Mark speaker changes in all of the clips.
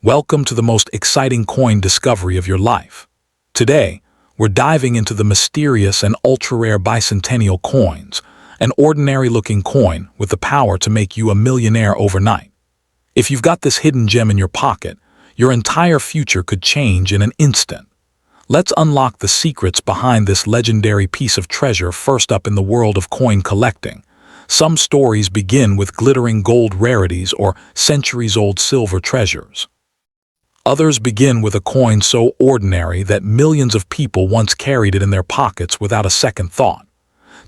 Speaker 1: Welcome to the most exciting coin discovery of your life. Today, we're diving into the mysterious and ultra-rare bicentennial coins, an ordinary-looking coin with the power to make you a millionaire overnight. If you've got this hidden gem in your pocket, your entire future could change in an instant. Let's unlock the secrets behind this legendary piece of treasure. First up, in the world of coin collecting, some stories begin with glittering gold rarities or centuries-old silver treasures. Others begin with a coin so ordinary that millions of people once carried it in their pockets without a second thought.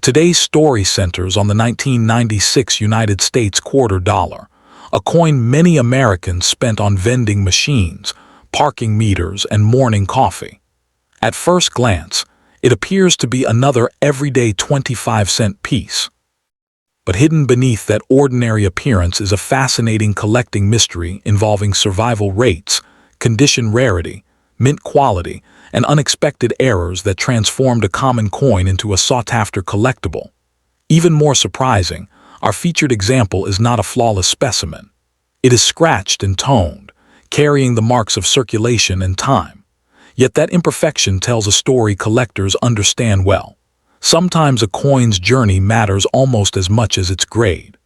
Speaker 1: Today's story centers on the 1996 United States quarter dollar, a coin many Americans spent on vending machines, parking meters, and morning coffee. At first glance, it appears to be another everyday 25-cent piece. But hidden beneath that ordinary appearance is a fascinating collecting mystery involving survival rates, condition rarity, mint quality, and unexpected errors that transformed a common coin into a sought-after collectible. Even more surprising, our featured example is not a flawless specimen. It is scratched and toned, carrying the marks of circulation and time. Yet that imperfection tells a story collectors understand well. Sometimes a coin's journey matters almost as much as its grade.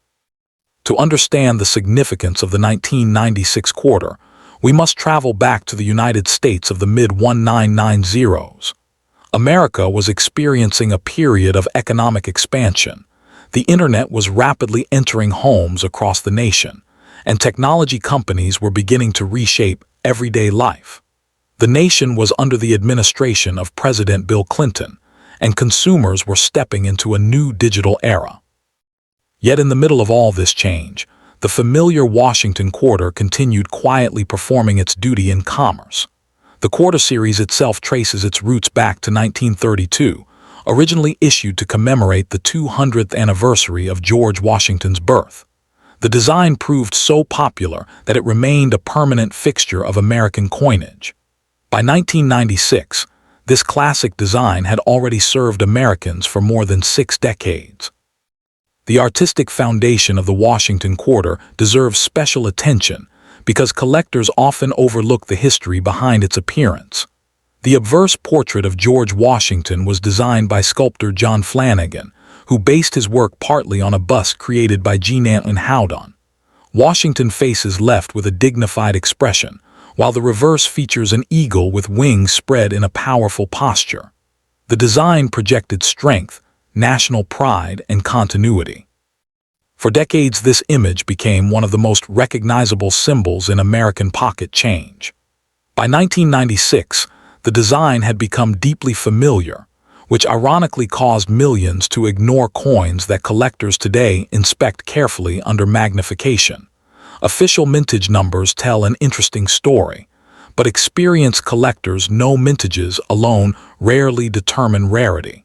Speaker 1: To understand the significance of the 1996 quarter, we must travel back to the United States of the mid-1990s. America was experiencing a period of economic expansion. The internet was rapidly entering homes across the nation, and technology companies were beginning to reshape everyday life. The nation was under the administration of President Bill Clinton, and consumers were stepping into a new digital era. Yet in the middle of all this change, the familiar Washington quarter continued quietly performing its duty in commerce. The quarter series itself traces its roots back to 1932, originally issued to commemorate the 200th anniversary of George Washington's birth. The design proved so popular that it remained a permanent fixture of American coinage. By 1996, this classic design had already served Americans for more than 6 decades. The artistic foundation of the Washington quarter deserves special attention because collectors often overlook the history behind its appearance. The obverse portrait of George Washington was designed by sculptor John Flanagan, who based his work partly on a bust created by Jean Ann Howdon. Washington faces left with a dignified expression, while the reverse features an eagle with wings spread in a powerful posture. The design projected strength, national pride, and continuity. For decades, this image became one of the most recognizable symbols in American pocket change. By 1996, the design had become deeply familiar, which ironically caused millions to ignore coins that collectors today inspect carefully under magnification. Official mintage numbers tell an interesting story, but experienced collectors know mintages alone rarely determine rarity.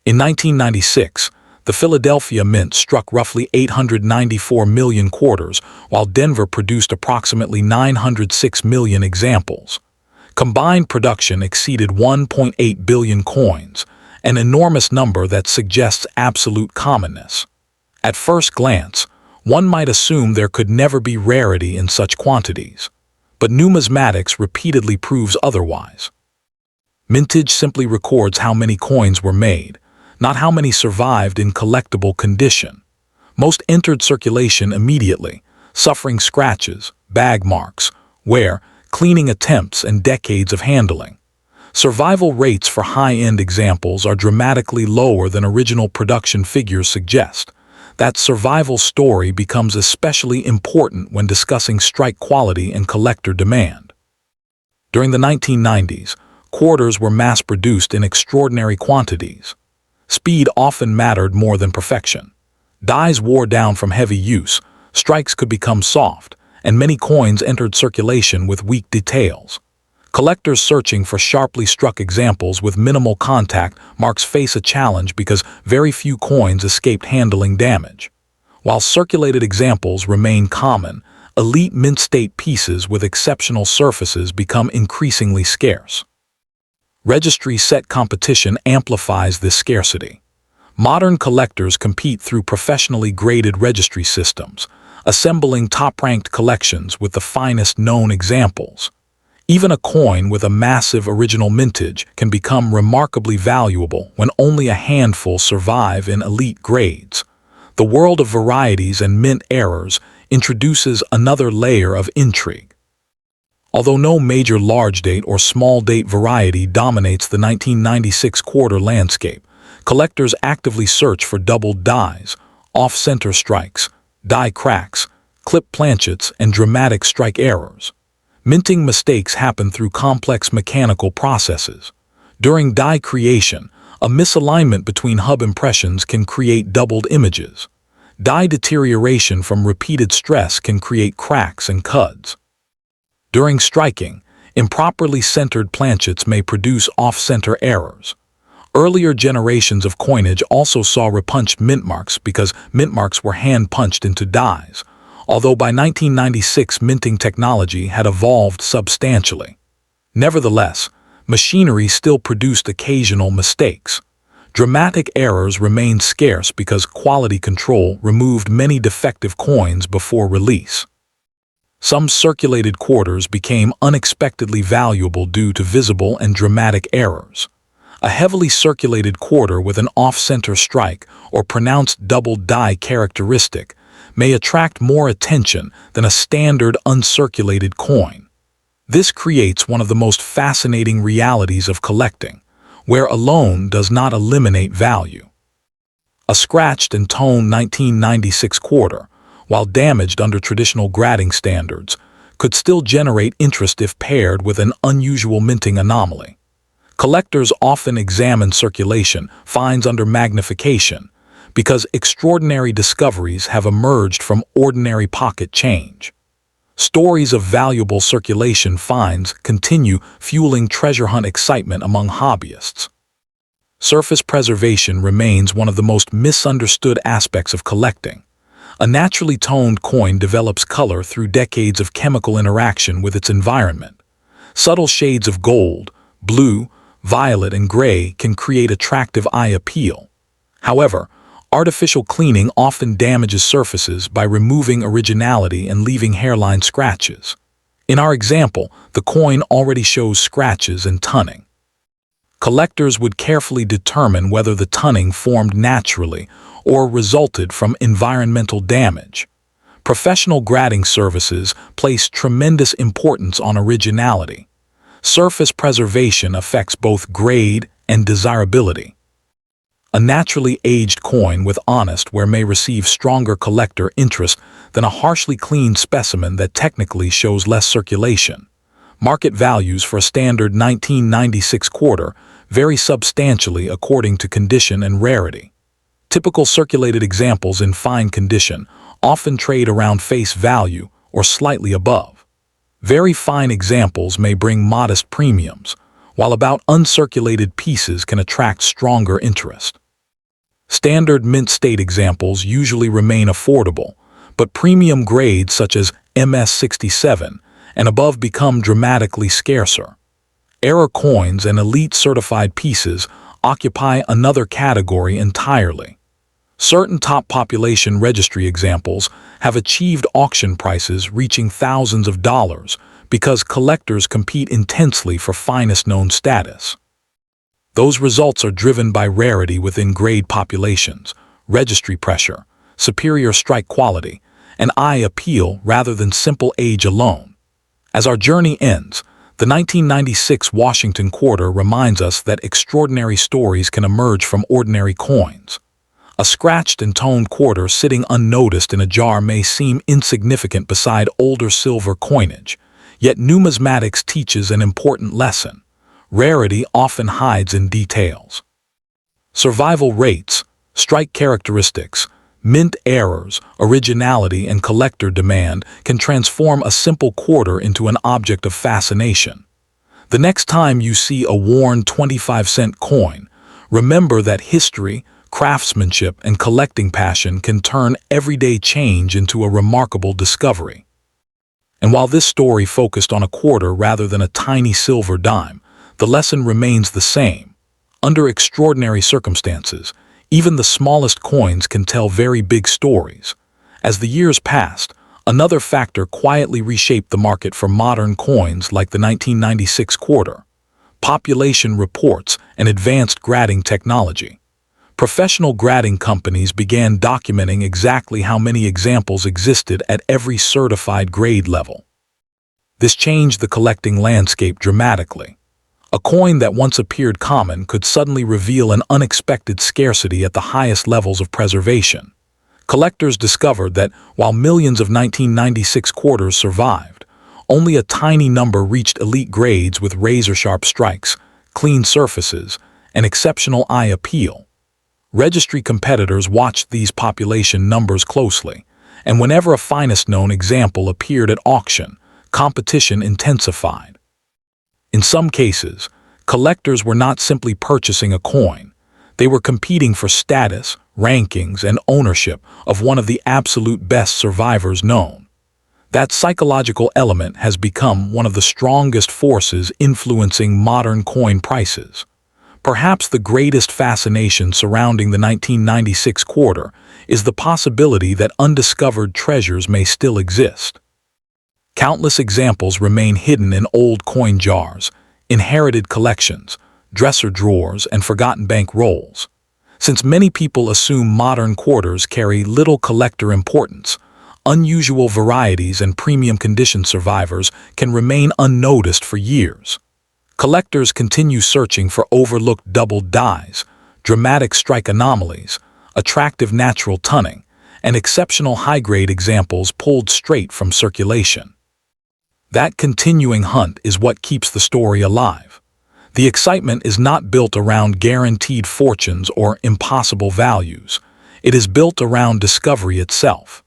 Speaker 1: In 1996, the Philadelphia Mint struck roughly 894 million quarters, while Denver produced approximately 906 million examples. Combined production exceeded 1.8 billion coins, an enormous number that suggests absolute commonness. At first glance, one might assume there could never be rarity in such quantities, but numismatics repeatedly proves otherwise. Mintage simply records how many coins were made, not how many survived in collectible condition. Most entered circulation immediately, suffering scratches, bag marks, wear, cleaning attempts, and decades of handling. Survival rates for high-end examples are dramatically lower than original production figures suggest. That survival story becomes especially important when discussing strike quality and collector demand. During the 1990s, quarters were mass-produced in extraordinary quantities. Speed often mattered more than perfection. Dies wore down from heavy use, strikes could become soft, and many coins entered circulation with weak details. Collectors searching for sharply struck examples with minimal contact marks face a challenge because very few coins escaped handling damage. While circulated examples remain common, elite mint-state pieces with exceptional surfaces become increasingly scarce. Registry set competition amplifies this scarcity. Modern collectors compete through professionally graded registry systems, assembling top-ranked collections with the finest known examples. Even a coin with a massive original mintage can become remarkably valuable when only a handful survive in elite grades. The world of varieties and mint errors introduces another layer of intrigue. Although no major large-date or small-date variety dominates the 1996 quarter landscape, collectors actively search for doubled dies, off-center strikes, die cracks, clip planchets, and dramatic strike errors. Minting mistakes happen through complex mechanical processes. During die creation, a misalignment between hub impressions can create doubled images. Die deterioration from repeated stress can create cracks and cuds. During striking, improperly centered planchets may produce off-center errors. Earlier generations of coinage also saw repunched mint marks because mint marks were hand-punched into dies, although by 1996 minting technology had evolved substantially. Nevertheless, machinery still produced occasional mistakes. Dramatic errors remained scarce because quality control removed many defective coins before release. Some circulated quarters became unexpectedly valuable due to visible and dramatic errors. A heavily circulated quarter with an off-center strike or pronounced doubled die characteristic may attract more attention than a standard uncirculated coin. This creates one of the most fascinating realities of collecting, where alone does not eliminate value. A scratched and toned 1996 quarter, while damaged under traditional grading standards, could still generate interest if paired with an unusual minting anomaly. Collectors often examine circulation finds under magnification because extraordinary discoveries have emerged from ordinary pocket change. Stories of valuable circulation finds continue fueling treasure hunt excitement among hobbyists. Surface preservation remains one of the most misunderstood aspects of collecting. A naturally toned coin develops color through decades of chemical interaction with its environment. Subtle shades of gold, blue, violet, and gray can create attractive eye appeal. However, artificial cleaning often damages surfaces by removing originality and leaving hairline scratches. In our example, the coin already shows scratches and tunning. Collectors would carefully determine whether the tunning formed naturally or resulted from environmental damage. Professional grading services place tremendous importance on originality. Surface preservation affects both grade and desirability. A naturally aged coin with honest wear may receive stronger collector interest than a harshly cleaned specimen that technically shows less circulation. Market values for a standard 1996 quarter vary substantially according to condition and rarity. Typical circulated examples in fine condition often trade around face value or slightly above. Very fine examples may bring modest premiums, while about uncirculated pieces can attract stronger interest. Standard mint state examples usually remain affordable, but premium grades such as MS67 and above become dramatically scarcer. Error coins and elite certified pieces occupy another category entirely. Certain top population registry examples have achieved auction prices reaching thousands of dollars because collectors compete intensely for finest known status. Those results are driven by rarity within grade populations, registry pressure, superior strike quality, and eye appeal rather than simple age alone. As our journey ends, the 1996 Washington quarter reminds us that extraordinary stories can emerge from ordinary coins. A scratched and toned quarter sitting unnoticed in a jar may seem insignificant beside older silver coinage, yet numismatics teaches an important lesson. Rarity often hides in details. Survival rates, strike characteristics, mint errors, originality, and collector demand can transform a simple quarter into an object of fascination. The next time you see a worn 25-cent coin, remember that history, craftsmanship, and collecting passion can turn everyday change into a remarkable discovery. And while this story focused on a quarter rather than a tiny silver dime, the lesson remains the same. Under extraordinary circumstances, even the smallest coins can tell very big stories. As the years passed, Another factor quietly reshaped the market for modern coins like the 1996 quarter: population reports and advanced grading technology. Professional grading companies began documenting exactly how many examples existed at every certified grade level. This changed the collecting landscape dramatically. A coin that once appeared common could suddenly reveal an unexpected scarcity at the highest levels of preservation. Collectors discovered that while millions of 1996 quarters survived, only a tiny number reached elite grades with razor-sharp strikes, clean surfaces, and exceptional eye appeal. Registry competitors watched these population numbers closely, and whenever a finest-known example appeared at auction, competition intensified. In some cases, collectors were not simply purchasing a coin. They were competing for status, rankings, and ownership of one of the absolute best survivors known. That psychological element has become one of the strongest forces influencing modern coin prices. Perhaps the greatest fascination surrounding the 1996 quarter is the possibility that undiscovered treasures may still exist. Countless examples remain hidden in old coin jars, inherited collections, dresser drawers, and forgotten bank rolls. Since many people assume modern quarters carry little collector importance, unusual varieties and premium condition survivors can remain unnoticed for years. Collectors continue searching for overlooked doubled dies, dramatic strike anomalies, attractive natural tunning, and exceptional high-grade examples pulled straight from circulation. That continuing hunt is what keeps the story alive. The excitement is not built around guaranteed fortunes or impossible values. It is built around discovery itself.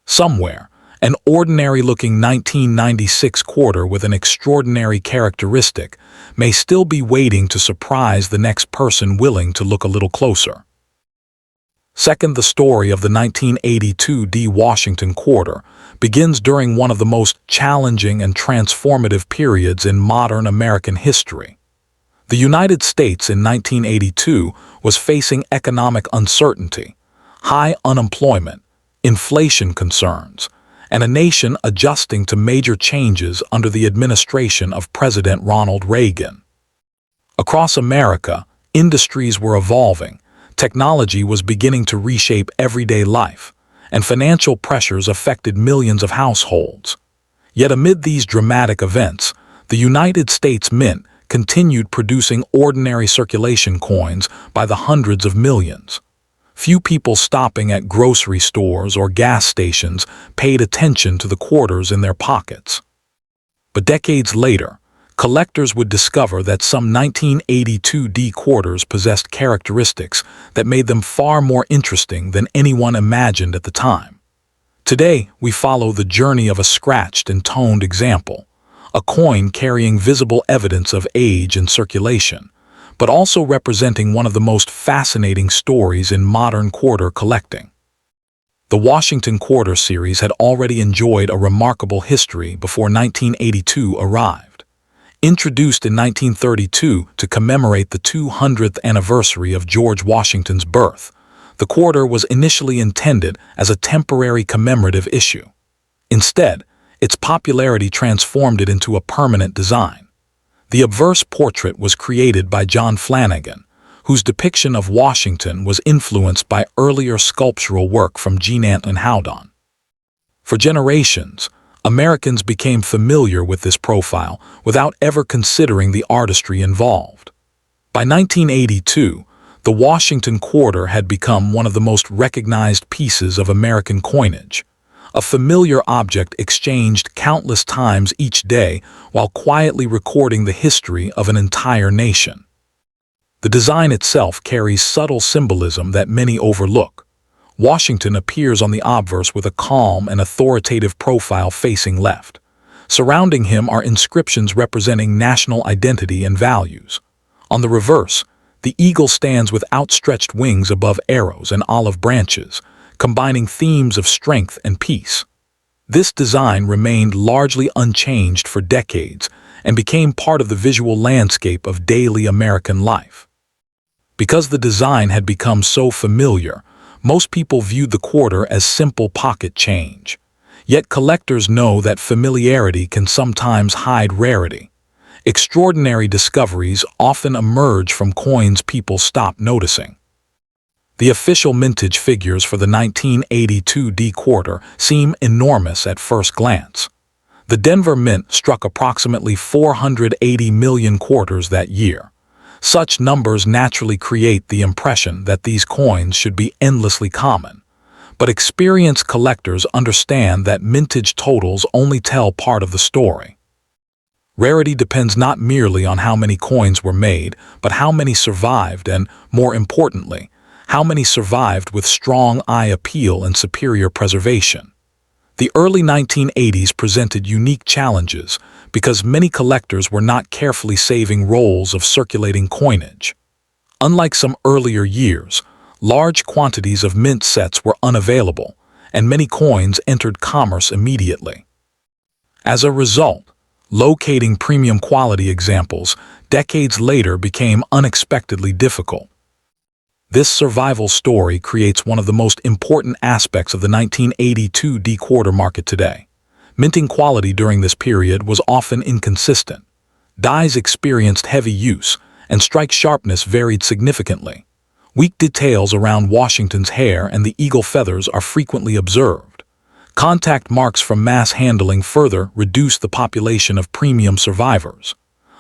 Speaker 1: Somewhere, an ordinary-looking 1996 quarter with an extraordinary characteristic may still be waiting to surprise the next person willing to look a little closer. Second, the story of the 1982 D. Washington quarter begins during one of the most challenging and transformative periods in modern American history. The United States in 1982 was facing economic uncertainty, high unemployment, inflation concerns, and a nation adjusting to major changes under the administration of President Ronald Reagan. Across America, industries were evolving, technology was beginning to reshape everyday life, and financial pressures affected millions of households. Yet amid these dramatic events, the United States Mint continued producing ordinary circulation coins by the hundreds of millions. Few people stopping at grocery stores or gas stations paid attention to the quarters in their pockets. But decades later, collectors would discover that some 1982 D quarters possessed characteristics that made them far more interesting than anyone imagined at the time. Today, we follow the journey of a scratched and toned example, a coin carrying visible evidence of age and circulation, but also representing one of the most fascinating stories in modern quarter collecting. The Washington Quarter series had already enjoyed a remarkable history before 1982 arrived. Introduced in 1932 to commemorate the 200th anniversary of George Washington's birth, the quarter was initially intended as a temporary commemorative issue. Instead, its popularity transformed it into a permanent design. The obverse portrait was created by John Flanagan, whose depiction of Washington was influenced by earlier sculptural work from Jean Antlin Houdon. For generations, Americans became familiar with this profile without ever considering the artistry involved. By 1982, the Washington Quarter had become one of the most recognized pieces of American coinage, a familiar object exchanged countless times each day while quietly recording the history of an entire nation. The design itself carries subtle symbolism that many overlook. Washington appears on the obverse with a calm and authoritative profile facing left. Surrounding him are inscriptions representing national identity and values. On the reverse, the eagle stands with outstretched wings above arrows and olive branches, combining themes of strength and peace. This design remained largely unchanged for decades and became part of the visual landscape of daily American life. Because the design had become so familiar, most people viewed the quarter as simple pocket change. Yet collectors know that familiarity can sometimes hide rarity. Extraordinary discoveries often emerge from coins people stop noticing. The official mintage figures for the 1982 D quarter seem enormous at first glance. The Denver Mint struck approximately 480 million quarters that year. Such numbers naturally create the impression that these coins should be endlessly common. But experienced collectors understand that mintage totals only tell part of the story. Rarity depends not merely on how many coins were made, but how many survived and, more importantly, how many survived with strong eye appeal and superior preservation. The early 1980s presented unique challenges because many collectors were not carefully saving rolls of circulating coinage. Unlike some earlier years, large quantities of mint sets were unavailable, and many coins entered commerce immediately. As a result, locating premium quality examples decades later became unexpectedly difficult. This survival story creates one of the most important aspects of the 1982 D quarter market today. Minting quality during this period was often inconsistent. Dies experienced heavy use, and strike sharpness varied significantly. Weak details around Washington's hair and the eagle feathers are frequently observed. Contact marks from mass handling further reduced the population of premium survivors.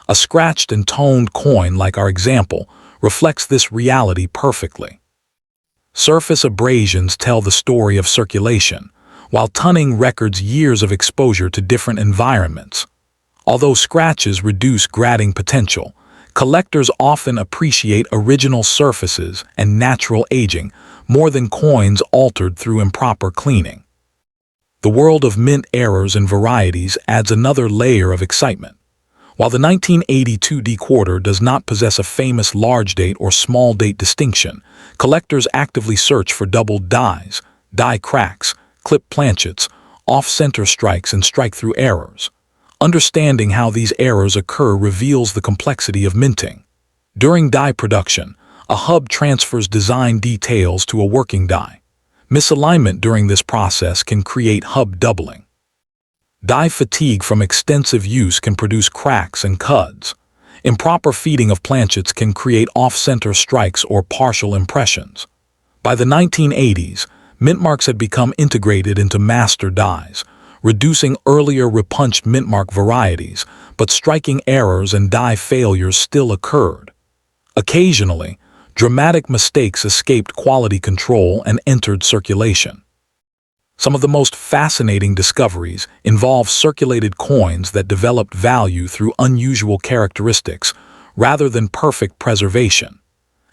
Speaker 1: A scratched and toned coin like our example reflects this reality perfectly. Surface abrasions tell the story of circulation, while tunning records years of exposure to different environments. Although scratches reduce grading potential, collectors often appreciate original surfaces and natural aging more than coins altered through improper cleaning. The world of mint errors and varieties adds another layer of excitement. While the 1982 D quarter does not possess a famous large date or small date distinction, collectors actively search for doubled dies, die cracks, clip planchets, off-center strikes, and strike-through errors. Understanding how these errors occur reveals the complexity of minting. During die production, a hub transfers design details to a working die. Misalignment during this process can create hub doubling. Die fatigue from extensive use can produce cracks and cuds. Improper feeding of planchets can create off-center strikes or partial impressions. By the 1980s, mint marks had become integrated into master dies, reducing earlier repunched mint mark varieties, but striking errors and die failures still occurred. Occasionally, dramatic mistakes escaped quality control and entered circulation. Some of the most fascinating discoveries involve circulated coins that developed value through unusual characteristics rather than perfect preservation.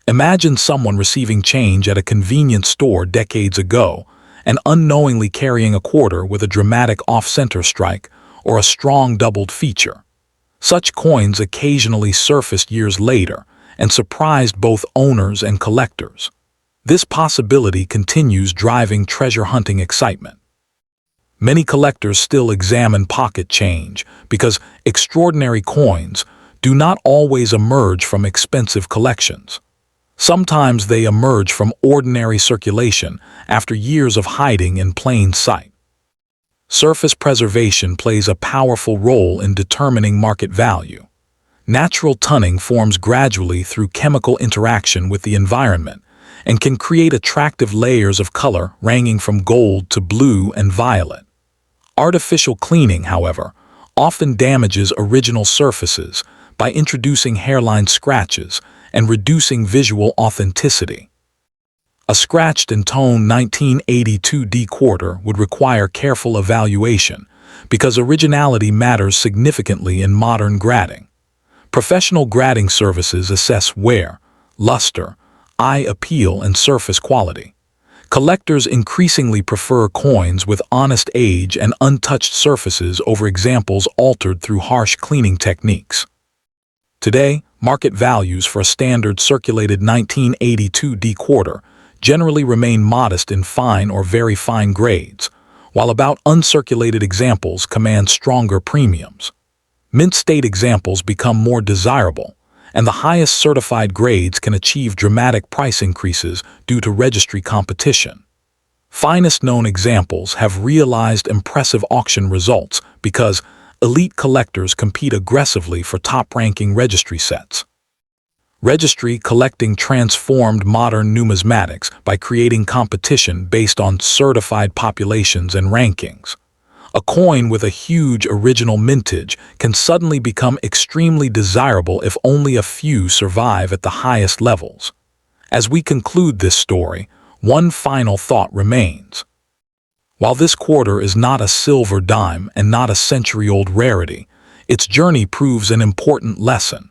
Speaker 1: Imagine someone receiving change at a convenience store decades ago and unknowingly carrying a quarter with a dramatic off-center strike or a strong doubled feature. Such coins occasionally surfaced years later and surprised both owners and collectors. This possibility continues driving treasure hunting excitement. Many collectors still examine pocket change because extraordinary coins do not always emerge from expensive collections. Sometimes they emerge from ordinary circulation after years of hiding in plain sight. Surface preservation plays a powerful role in determining market value. Natural tunning forms gradually through chemical interaction with the environment and can create attractive layers of color ranging from gold to blue and violet. Artificial cleaning, however, often damages original surfaces by introducing hairline scratches and reducing visual authenticity. A scratched and toned 1982 D quarter would require careful evaluation because originality matters significantly in modern grading. Professional grading services assess wear, luster, eye appeal, and surface quality. Collectors increasingly prefer coins with honest age and untouched surfaces over examples altered through harsh cleaning techniques. Today, market values for a standard circulated 1982 D quarter generally remain modest in fine or very fine grades, while about uncirculated examples command stronger premiums. Mint state examples become more desirable, and the highest certified grades can achieve dramatic price increases due to registry competition. Finest known examples have realized impressive auction results because elite collectors compete aggressively for top-ranking registry sets. Registry collecting transformed modern numismatics by creating competition based on certified populations and rankings. A coin with a huge original mintage can suddenly become extremely desirable if only a few survive at the highest levels. As we conclude this story, one final thought remains. While this quarter is not a silver dime and not a century-old rarity, its journey proves an important lesson.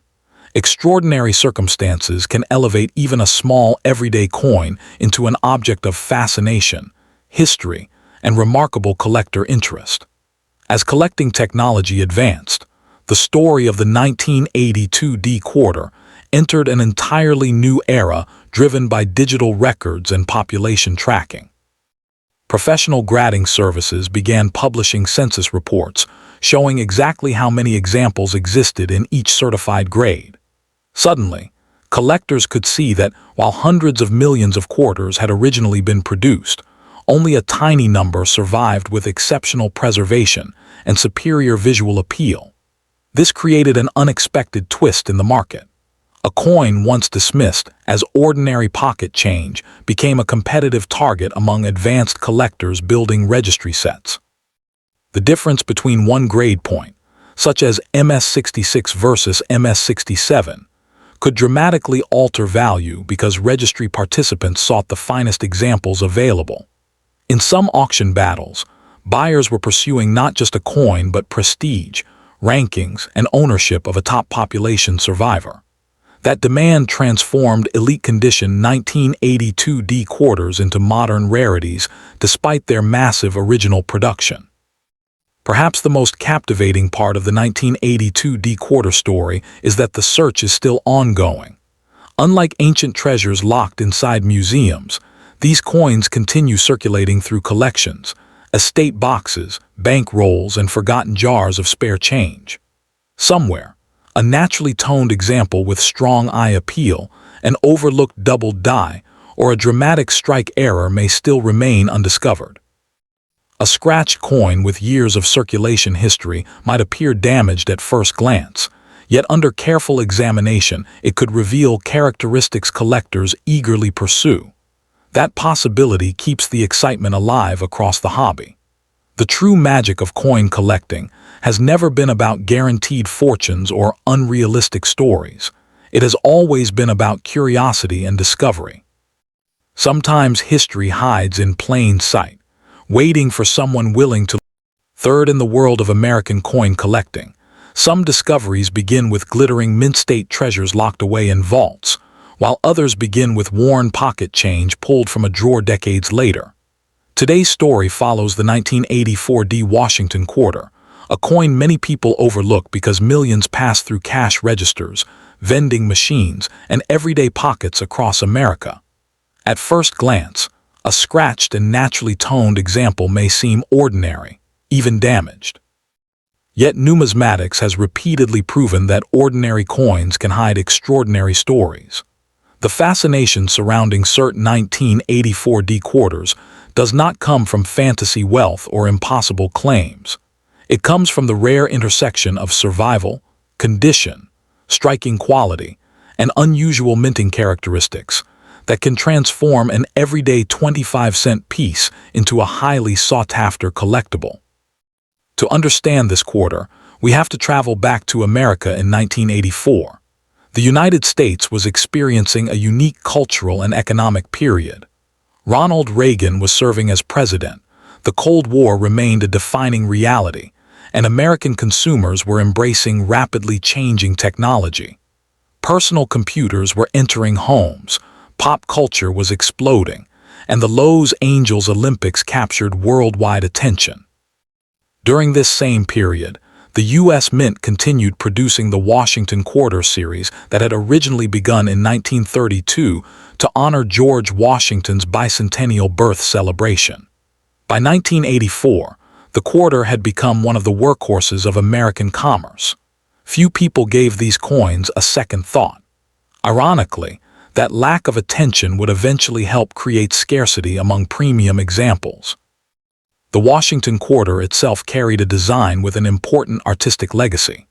Speaker 1: Extraordinary circumstances can elevate even a small everyday coin into an object of fascination, history, and remarkable collector interest. As collecting technology advanced, the story of the 1982 D quarter entered an entirely new era driven by digital records and population tracking. Professional grading services began publishing census reports showing exactly how many examples existed in each certified grade. Suddenly, collectors could see that while hundreds of millions of quarters had originally been produced, only a tiny number survived with exceptional preservation and superior visual appeal. This created an unexpected twist in the market. A coin once dismissed as ordinary pocket change became a competitive target among advanced collectors building registry sets. The difference between one grade point, such as MS66 versus MS67, could dramatically alter value because registry participants sought the finest examples available. In some auction battles, buyers were pursuing not just a coin but prestige, rankings, and ownership of a top population survivor. That demand transformed elite condition 1982 D quarters into modern rarities despite their massive original production. Perhaps the most captivating part of the 1982 D quarter story is that the search is still ongoing. Unlike ancient treasures locked inside museums, these coins continue circulating through collections, estate boxes, bank rolls, and forgotten jars of spare change. Somewhere, a naturally toned example with strong eye appeal, an overlooked doubled die, or a dramatic strike error may still remain undiscovered. A scratched coin with years of circulation history might appear damaged at first glance, yet under careful examination it could reveal characteristics collectors eagerly pursue. That possibility keeps the excitement alive across the hobby. The true magic of coin collecting has never been about guaranteed fortunes or unrealistic stories. It has always been about curiosity and discovery. Sometimes history hides in plain sight, waiting for someone willing to. Third, in the world of American coin collecting, some discoveries begin with glittering mint-state treasures locked away in vaults, while others begin with worn pocket change pulled from a drawer decades later. Today's story follows the 1984 D Washington quarter, a coin many people overlook because millions pass through cash registers, vending machines, and everyday pockets across America. At first glance, a scratched and naturally toned example may seem ordinary, even damaged. Yet numismatics has repeatedly proven that ordinary coins can hide extraordinary stories. The fascination surrounding certain 1984 D quarters does not come from fantasy wealth or impossible claims. It comes from the rare intersection of survival, condition, striking quality, and unusual minting characteristics that can transform an everyday 25-cent piece into a highly sought-after collectible. To understand this quarter, we have to travel back to America in 1984. The United States was experiencing a unique cultural and economic period. Ronald Reagan was serving as president, the Cold War remained a defining reality, and American consumers were embracing rapidly changing technology. Personal computers were entering homes, pop culture was exploding, and the Los Angeles Olympics captured worldwide attention. During this same period, the U.S. Mint continued producing the Washington Quarter series that had originally begun in 1932 to honor George Washington's bicentennial birth celebration. By 1984, the quarter had become one of the workhorses of American commerce. Few people gave these coins a second thought. Ironically, That lack of attention would eventually help create scarcity among premium examples. The Washington Quarter itself carried a design with an important artistic legacy.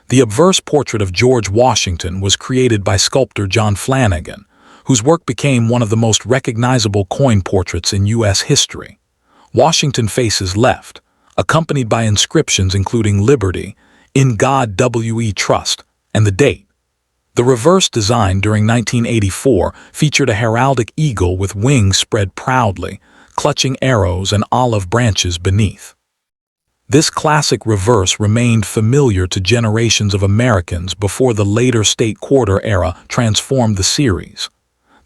Speaker 1: The obverse portrait of George Washington was created by sculptor John Flanagan, whose work became one of the most recognizable coin portraits in U.S. history. Washington faces left, accompanied by inscriptions including Liberty, In God We Trust, and the date. The reverse design during 1984 featured a heraldic eagle with wings spread proudly, clutching arrows and olive branches beneath. This classic reverse remained familiar to generations of Americans before the later state quarter era transformed the series.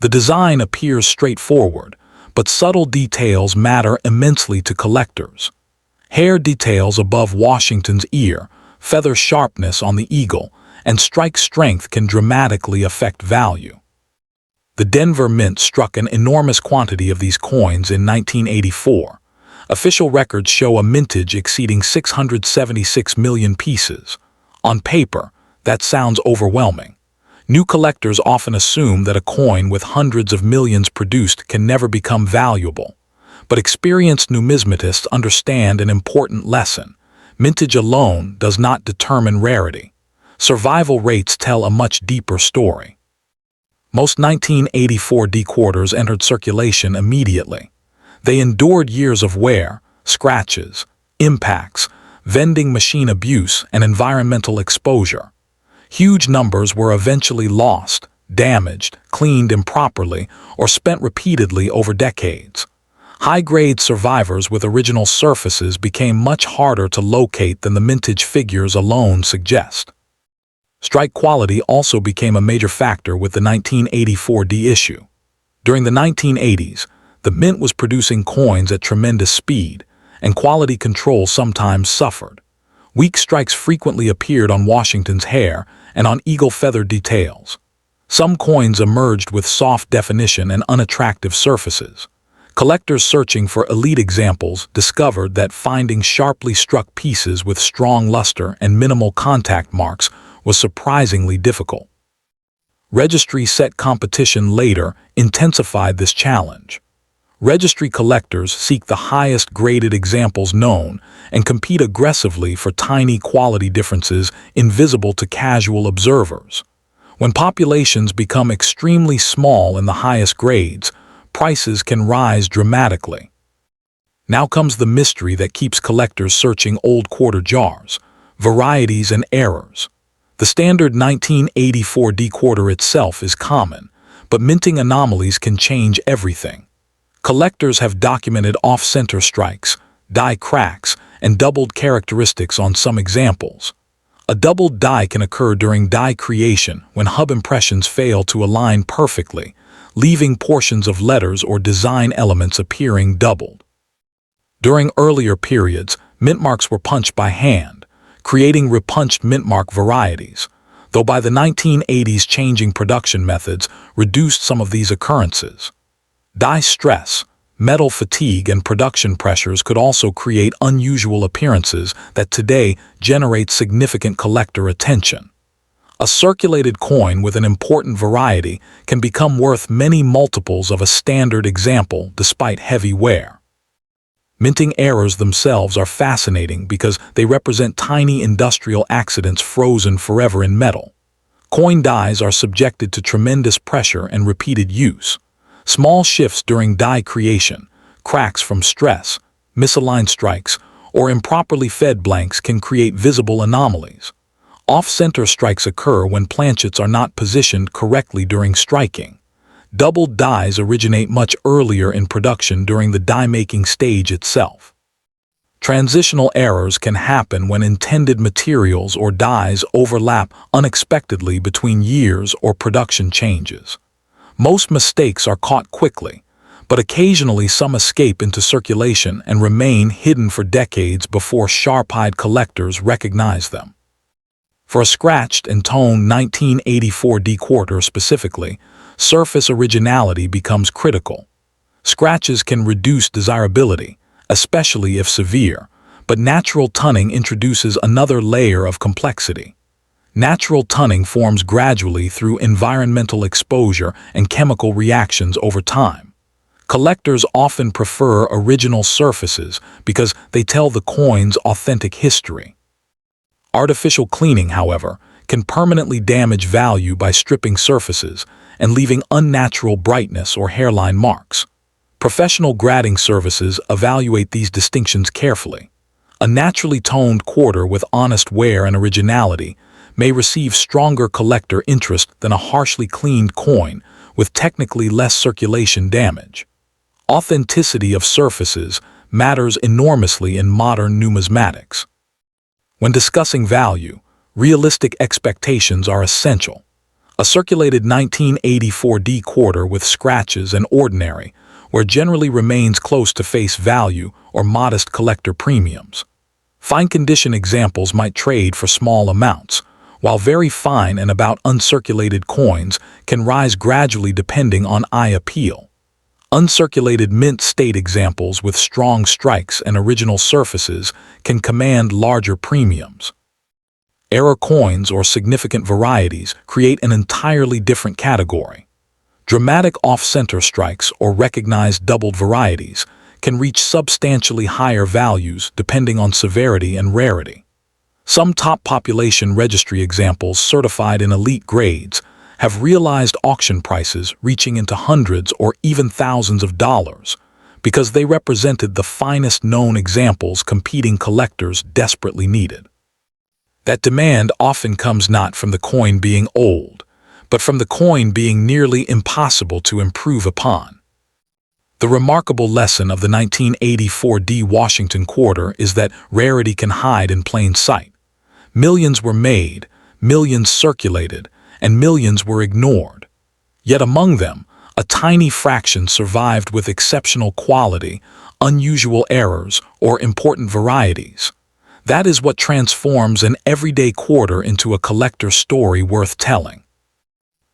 Speaker 1: The design appears straightforward, but subtle details matter immensely to collectors. Hair details above Washington's ear, feather sharpness on the eagle, and strike strength can dramatically affect value. The Denver Mint struck an enormous quantity of these coins in 1984. Official records show a mintage exceeding 676 million pieces. On paper, that sounds overwhelming. New collectors often assume that a coin with hundreds of millions produced can never become valuable. But experienced numismatists understand an important lesson. Mintage alone does not determine rarity. Survival rates tell a much deeper story. Most 1984 D quarters entered circulation immediately. They endured years of wear, scratches, impacts, vending machine abuse, and environmental exposure. Huge numbers were eventually lost, damaged, cleaned improperly, or spent repeatedly over decades. High-grade survivors with original surfaces became much harder to locate than the mintage figures alone suggest. Strike quality also became a major factor with the 1984 D issue. During the 1980s, the Mint was producing coins at tremendous speed, and quality control sometimes suffered. Weak strikes frequently appeared on Washington's hair and on eagle feather details. Some coins emerged with soft definition and unattractive surfaces. Collectors searching for elite examples discovered that finding sharply struck pieces with strong luster and minimal contact marks was surprisingly difficult. Registry set competition later intensified this challenge. Registry collectors seek the highest graded examples known and compete aggressively for tiny quality differences invisible to casual observers. When populations become extremely small in the highest grades, prices can rise dramatically. Now comes the mystery that keeps collectors searching old quarter jars: varieties and errors. The standard 1984 D quarter itself is common, but minting anomalies can change everything. Collectors have documented off-center strikes, die cracks, and doubled characteristics on some examples. A doubled die can occur during die creation when hub impressions fail to align perfectly, leaving portions of letters or design elements appearing doubled. During earlier periods, mint marks were punched by hand, creating repunched mint mark varieties, though by the 1980s changing production methods reduced some of these occurrences. Die stress, metal fatigue, and production pressures could also create unusual appearances that today generate significant collector attention. A circulated coin with an important variety can become worth many multiples of a standard example despite heavy wear. Minting errors themselves are fascinating because they represent tiny industrial accidents frozen forever in metal. Coin dies are subjected to tremendous pressure and repeated use. Small shifts during die creation, cracks from stress, misaligned strikes, or improperly fed blanks can create visible anomalies. Off-center strikes occur when planchets are not positioned correctly during striking. Doubled dies originate much earlier in production during the die-making stage itself. Transitional errors can happen when intended materials or dies overlap unexpectedly between years or production changes. Most mistakes are caught quickly, but occasionally some escape into circulation and remain hidden for decades before sharp-eyed collectors recognize them. For a scratched and toned 1984 D quarter specifically, surface originality becomes critical. Scratches can reduce desirability, especially if severe, but natural tunning introduces another layer of complexity. Natural tunning forms gradually through environmental exposure and chemical reactions over time. Collectors often prefer original surfaces because they tell the coin's authentic history. Artificial cleaning, however, can permanently damage value by stripping surfaces and leaving unnatural brightness or hairline marks. Professional grading services evaluate these distinctions carefully. A naturally toned quarter with honest wear and originality may receive stronger collector interest than a harshly cleaned coin with technically less circulation damage. Authenticity of surfaces matters enormously in modern numismatics. When discussing value, realistic expectations are essential. A circulated 1984D quarter with scratches and ordinary, where generally remains close to face value or modest collector premiums. Fine condition examples might trade for small amounts, while very fine and about uncirculated coins can rise gradually depending on eye appeal. Uncirculated mint state examples with strong strikes and original surfaces can command larger premiums. Error coins or significant varieties create an entirely different category. Dramatic off-center strikes or recognized doubled varieties can reach substantially higher values depending on severity and rarity. Some top population registry examples certified in elite grades have realized auction prices reaching into hundreds or even thousands of dollars because they represented the finest known examples competing collectors desperately needed. That demand often comes not from the coin being old, but from the coin being nearly impossible to improve upon. The remarkable lesson of the 1984D Washington quarter is that rarity can hide in plain sight. Millions were made, millions circulated, and millions were ignored. Yet among them, a tiny fraction survived with exceptional quality, unusual errors, or important varieties. That is what transforms an everyday quarter into a collector story worth telling.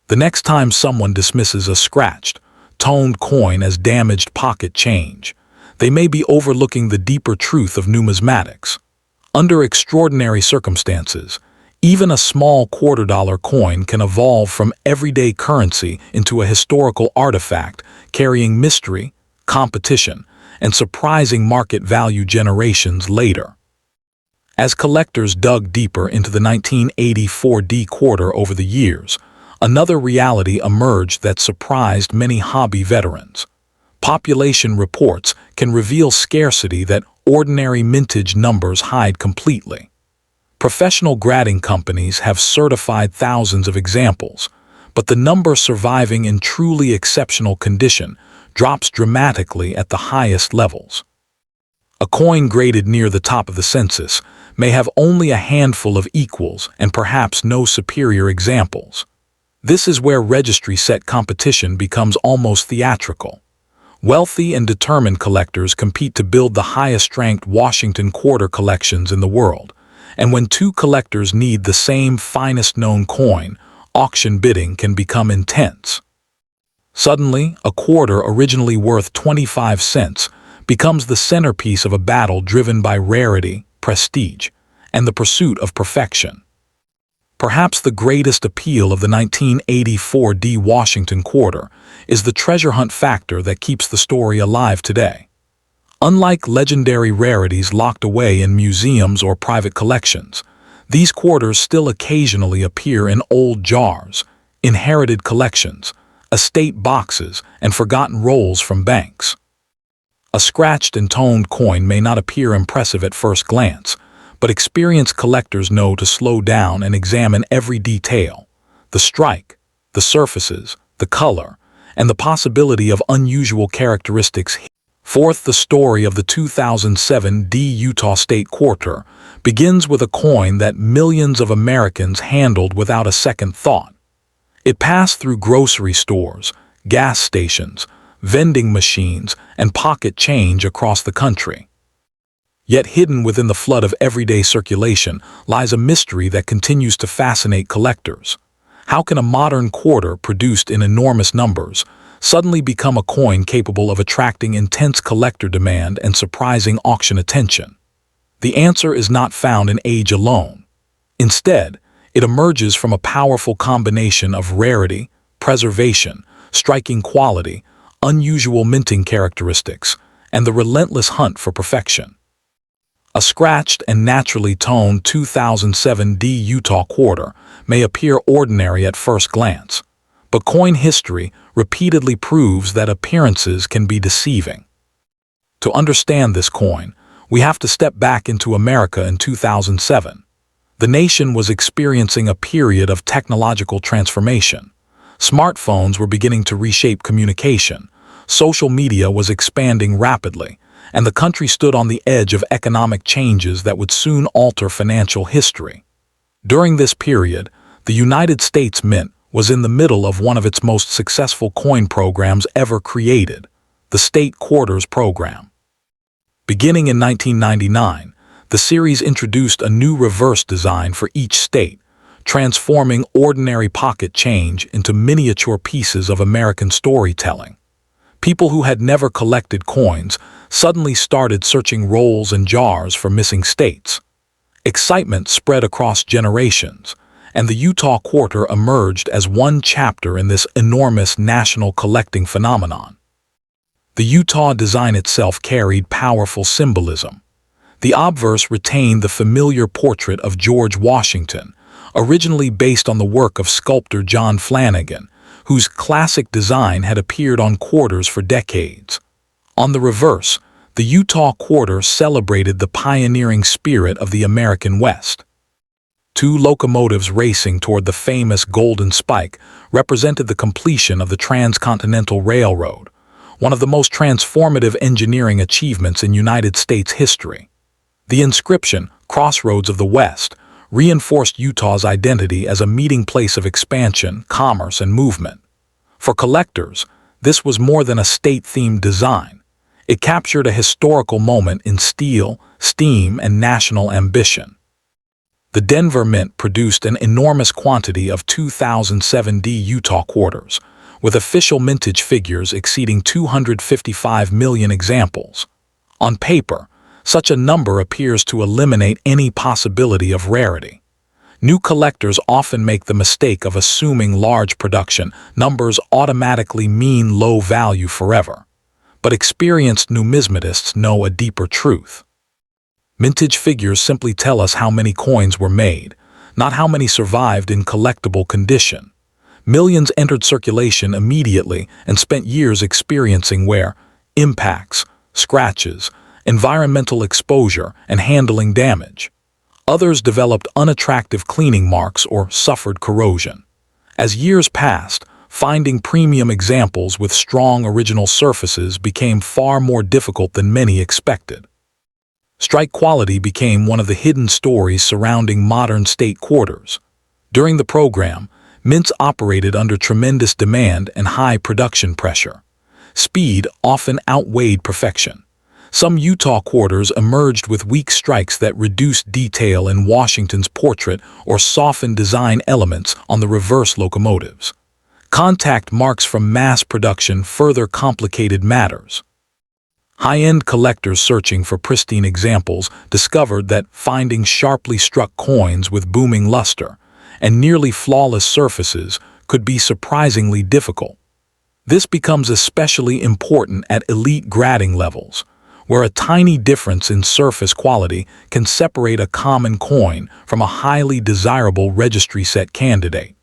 Speaker 1: The next time someone dismisses a scratched, toned coin as damaged pocket change, they may be overlooking the deeper truth of numismatics. Under extraordinary circumstances, even a small $quarter coin can evolve from everyday currency into a historical artifact carrying mystery, competition, and surprising market value generations later. As collectors dug deeper into the 1984D quarter over the years, another reality emerged that surprised many hobby veterans. Population reports can reveal scarcity that ordinary mintage numbers hide completely. Professional grading companies have certified thousands of examples, but the number surviving in truly exceptional condition drops dramatically at the highest levels. A coin graded near the top of the census may have only a handful of equals and perhaps no superior examples. This is where registry-set competition becomes almost theatrical. Wealthy and determined collectors compete to build the highest-ranked Washington quarter collections in the world, and when two collectors need the same finest-known coin, auction bidding can become intense. Suddenly, a quarter originally worth 25 cents becomes the centerpiece of a battle driven by rarity, prestige, and the pursuit of perfection. Perhaps the greatest appeal of the 1984D Washington quarter is the treasure hunt factor that keeps the story alive today. Unlike legendary rarities locked away in museums or private collections, these quarters still occasionally appear in old jars, inherited collections, estate boxes, and forgotten rolls from banks. A scratched and toned coin may not appear impressive at first glance, but experienced collectors know to slow down and examine every detail: the strike, the surfaces, the color, and the possibility of unusual characteristics. Fourth, the story of the 2007D Utah State Quarter begins with a coin that millions of Americans handled without a second thought. It passed through grocery stores, gas stations, vending machines, and pocket change across the country. Yet hidden within the flood of everyday circulation lies a mystery that continues to fascinate collectors. How can a modern quarter produced in enormous numbers suddenly become a coin capable of attracting intense collector demand and surprising auction attention? The answer is not found in age alone. Instead, It emerges from a powerful combination of rarity, preservation, striking quality, unusual minting characteristics, and the relentless hunt for perfection. A scratched and naturally toned 2007 D Utah quarter may appear ordinary at first glance, but coin history repeatedly proves that appearances can be deceiving. To understand this coin, we have to step back into America in 2007. The nation was experiencing a period of technological transformation. Smartphones were beginning to reshape communication, social media was expanding rapidly, and the country stood on the edge of economic changes that would soon alter financial history. During this period, the United States Mint was in the middle of one of its most successful coin programs ever created, the State Quarters Program. Beginning in 1999, the series introduced a new reverse design for each state, transforming ordinary pocket change into miniature pieces of American storytelling. People who had never collected coins suddenly started searching rolls and jars for missing states. Excitement spread across generations, and the Utah Quarter emerged as one chapter in this enormous national collecting phenomenon. The Utah design itself carried powerful symbolism. The obverse retained the familiar portrait of George Washington, originally based on the work of sculptor John Flanagan, whose classic design had appeared on quarters for decades. On the reverse, the Utah Quarter celebrated the pioneering spirit of the American West. Two locomotives racing toward the famous Golden Spike represented the completion of the Transcontinental Railroad, one of the most transformative engineering achievements in United States history. The inscription, Crossroads of the West, reinforced Utah's identity as a meeting place of expansion, commerce, and movement. For collectors, this was more than a state-themed design. It captured a historical moment in steel, steam, and national ambition. The Denver Mint produced an enormous quantity of 2007 D Utah quarters, with official mintage figures exceeding 255 million examples. On paper, such a number appears to eliminate any possibility of rarity. New collectors often make the mistake of assuming large production numbers automatically mean low value forever. But experienced numismatists know a deeper truth. Mintage figures simply tell us how many coins were made, not how many survived in collectible condition. Millions entered circulation immediately and spent years experiencing wear, impacts, scratches, environmental exposure, and handling damage. Others developed unattractive cleaning marks or suffered corrosion. As years passed, finding premium examples with strong original surfaces became far more difficult than many expected. Strike quality became one of the hidden stories surrounding modern state quarters. During the program, mints operated under tremendous demand and high production pressure. Speed often outweighed perfection. Some Utah quarters emerged with weak strikes that reduced detail in Washington's portrait or softened design elements on the reverse locomotives. Contact marks from mass production further complicated matters. High-end collectors searching for pristine examples discovered that finding sharply struck coins with booming luster and nearly flawless surfaces could be surprisingly difficult. This becomes especially important at elite grading levels, where a tiny difference in surface quality can separate a common coin from a highly desirable registry set candidate.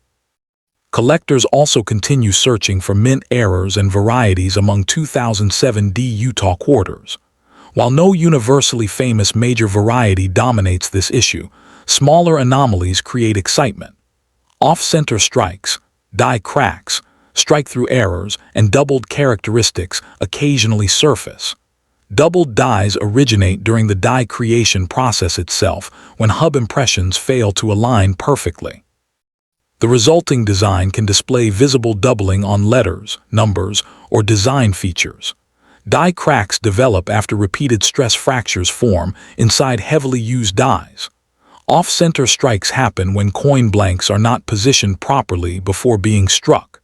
Speaker 1: Collectors also continue searching for mint errors and varieties among 2007 D Utah quarters. While no universally famous major variety dominates this issue, smaller anomalies create excitement. Off-center strikes, die cracks, strike-through errors, and doubled characteristics occasionally surface. Doubled dies originate during the die creation process itself when hub impressions fail to align perfectly. The resulting design can display visible doubling on letters, numbers, or design features. Die cracks develop after repeated stress fractures form inside heavily used dies. Off-center strikes happen when coin blanks are not positioned properly before being struck.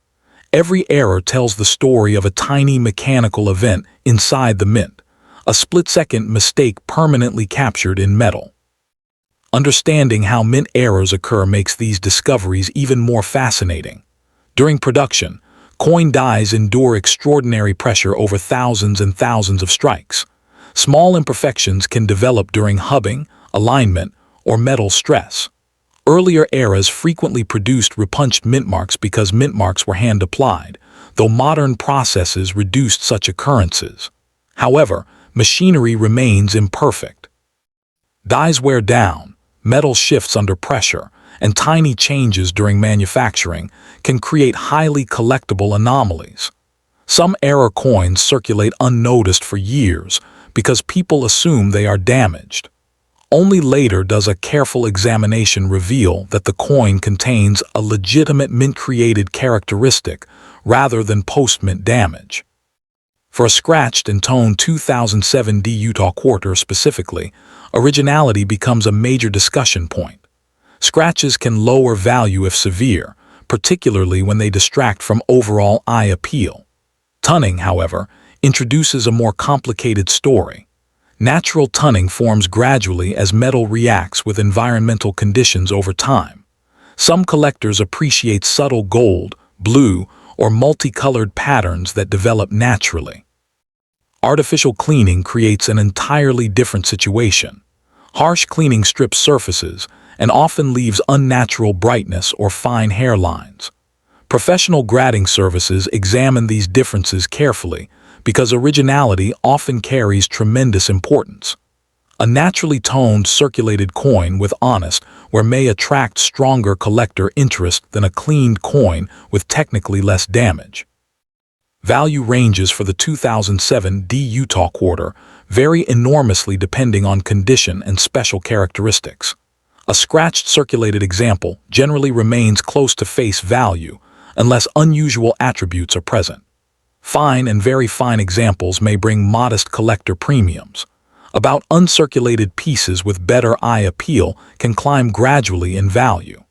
Speaker 1: Every error tells the story of a tiny mechanical event inside the mint, a split-second mistake permanently captured in metal. Understanding how mint errors occur makes these discoveries even more fascinating. During production, coin dies endure extraordinary pressure over thousands and thousands of strikes. Small imperfections can develop during hubbing, alignment, or metal stress. Earlier eras frequently produced repunched mint marks because mint marks were hand-applied, though modern processes reduced such occurrences. However, machinery remains imperfect. Dies wear down, metal shifts under pressure, and tiny changes during manufacturing can create highly collectible anomalies. Some error coins circulate unnoticed for years because people assume they are damaged. Only later does a careful examination reveal that the coin contains a legitimate mint-created characteristic rather than post-mint damage. For a scratched and toned 2007 D Utah quarter specifically, originality becomes a major discussion point. Scratches can lower value if severe, particularly when they distract from overall eye appeal. Tunning, however, introduces a more complicated story. Natural tunning forms gradually as metal reacts with environmental conditions over time. Some collectors appreciate subtle gold, blue, or multicolored patterns that develop naturally. Artificial cleaning creates an entirely different situation. Harsh cleaning strips surfaces and often leaves unnatural brightness or fine hairlines. Professional grading services examine these differences carefully because originality often carries tremendous importance. A naturally toned circulated coin with honest wear may attract stronger collector interest than a cleaned coin with technically less damage. Value ranges for the 2007 D Utah quarter vary enormously depending on condition and special characteristics. A scratched circulated example generally remains close to face value unless unusual attributes are present. Fine and very fine examples may bring modest collector premiums. About uncirculated pieces with better eye appeal can climb gradually in value.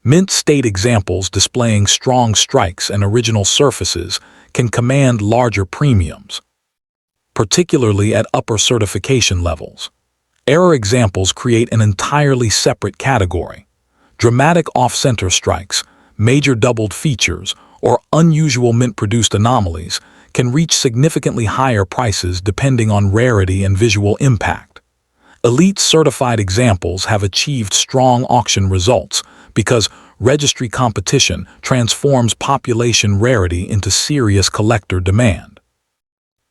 Speaker 1: Mint state examples displaying strong strikes and original surfaces can command larger premiums, particularly at upper certification levels. Error examples create an entirely separate category. Dramatic off-center strikes, major doubled features, or unusual mint-produced anomalies can reach significantly higher prices depending on rarity and visual impact. Elite certified examples have achieved strong auction results because registry competition transforms population rarity into serious collector demand.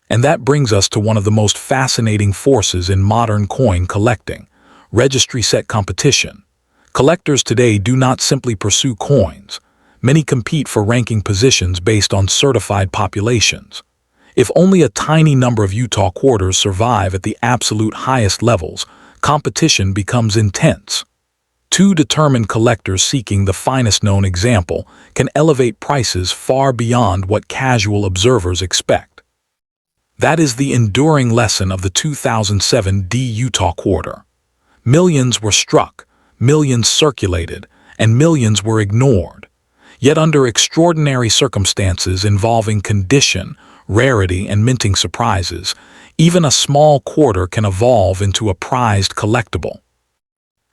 Speaker 1: And that brings us to one of the most fascinating forces in modern coin collecting: registry set competition. Collectors today do not simply pursue coins. Many compete for ranking positions based on certified populations. If only a tiny number of Utah quarters survive at the absolute highest levels, competition becomes intense. Two determined collectors seeking the finest known example can elevate prices far beyond what casual observers expect. That is the enduring lesson of the 2007 D Utah quarter. Millions were struck, millions circulated, and millions were ignored. Yet under extraordinary circumstances involving condition, rarity, and minting surprises, even a small quarter can evolve into a prized collectible.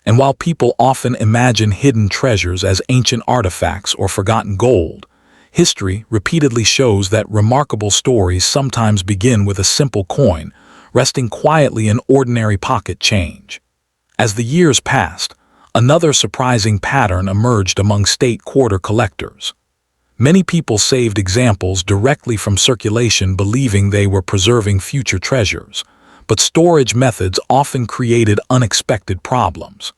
Speaker 1: And while people often imagine hidden treasures as ancient artifacts or forgotten gold, history repeatedly shows that remarkable stories sometimes begin with a simple coin, resting quietly in ordinary pocket change. As the years passed, another surprising pattern emerged among state quarter collectors. Many people saved examples directly from circulation believing they were preserving future treasures, but storage methods often created unexpected problems.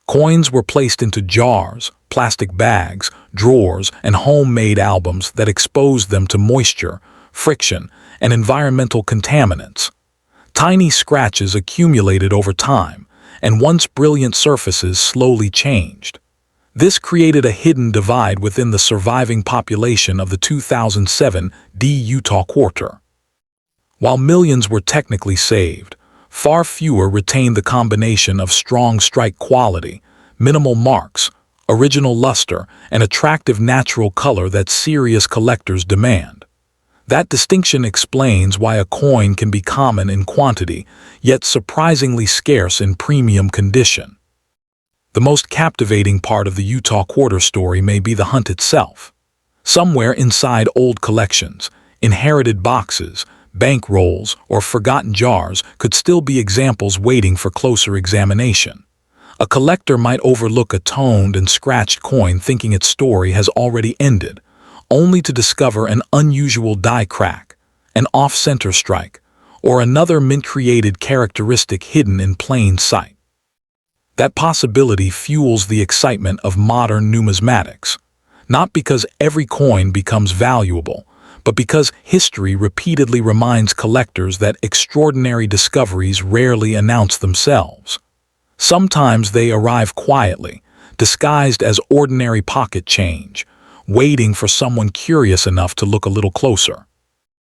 Speaker 1: Coins were placed into jars, plastic bags, drawers, and homemade albums that exposed them to moisture, friction, and environmental contaminants. Tiny scratches accumulated over time, and once brilliant surfaces slowly changed. This created a hidden divide within the surviving population of the 2007 D Utah quarter. While millions were technically saved, far fewer retained the combination of strong strike quality, minimal marks, original luster, and attractive natural color that serious collectors demand. That distinction explains why a coin can be common in quantity, yet surprisingly scarce in premium condition. The most captivating part of the Utah Quarter story may be the hunt itself. Somewhere inside old collections, inherited boxes, bank rolls, or forgotten jars could still be examples waiting for closer examination. A collector might overlook a toned and scratched coin thinking its story has already ended, only to discover an unusual die crack, an off-center strike, or another mint-created characteristic hidden in plain sight. That possibility fuels the excitement of modern numismatics, not because every coin becomes valuable, but because history repeatedly reminds collectors that extraordinary discoveries rarely announce themselves. Sometimes they arrive quietly, disguised as ordinary pocket change, waiting for someone curious enough to look a little closer.